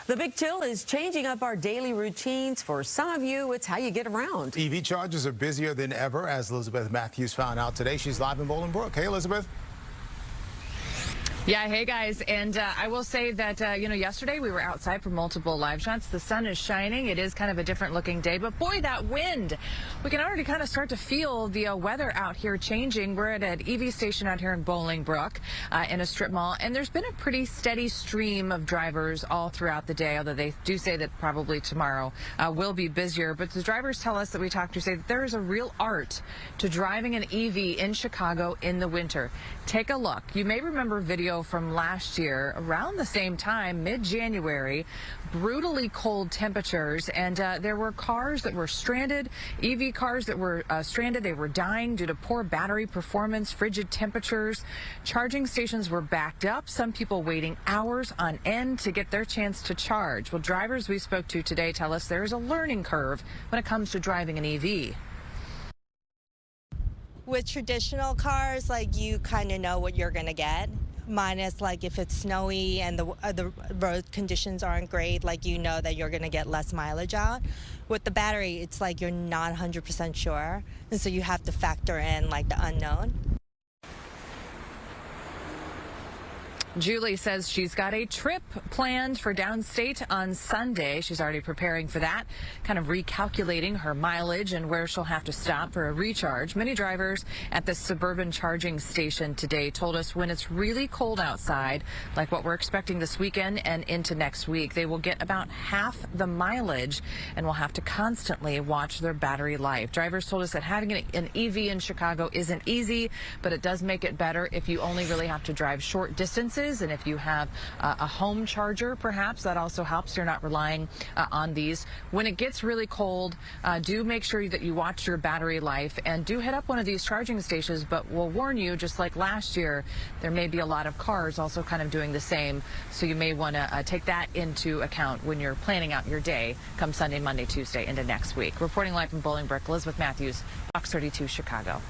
The big chill is changing up our daily routines. For some of you, it's how you get around. EV chargers are busier than ever, as Elizabeth Matthews found out today. She's live in Bolingbrook. Hey, Elizabeth. Yeah, hey guys, and I will say that, yesterday we were outside for multiple live shots. The sun is shining. It is kind of a different looking day, but boy, that wind. We can already kind of start to feel the weather out here changing. We're at an EV station out here in Bolingbrook in a strip mall, and there's been a pretty steady stream of drivers all throughout the day, although they do say that probably tomorrow will be busier. But the drivers tell us that we talked to say that there is a real art to driving an EV in Chicago in the winter. Take a look. You may remember video from last year around the same time, mid-January, brutally cold temperatures, and there were cars that were stranded, EV cars that were stranded. They were dying due to poor battery performance, frigid temperatures. Charging stations were backed up, some people waiting hours on end to get their chance to charge. Well, drivers we spoke to today tell us there is a learning curve when it comes to driving an EV. With traditional cars, like, you kind of know what you're going to get. Minus, like, if it's snowy and the road conditions aren't great, like, you know that you're going to get less mileage out. With the battery, it's like you're not 100% sure, and so you have to factor in, like, the unknown. Julie says she's got a trip planned for downstate on Sunday. She's already preparing for that, kind of recalculating her mileage and where she'll have to stop for a recharge. Many drivers at the suburban charging station today told us when it's really cold outside, like what we're expecting this weekend and into next week, they will get about half the mileage and will have to constantly watch their battery life. Drivers told us that having an EV in Chicago isn't easy, but it does make it better if you only really have to drive short distances. And if you have a home charger, perhaps that also helps. You're not relying on these. When it gets really cold, do make sure that you watch your battery life and do hit up one of these charging stations. But we'll warn you, just like last year, there may be a lot of cars also kind of doing the same. So you may want to take that into account when you're planning out your day come Sunday, Monday, Tuesday into next week. Reporting live from Bolingbrook, Elizabeth Matthews, Fox 32 Chicago.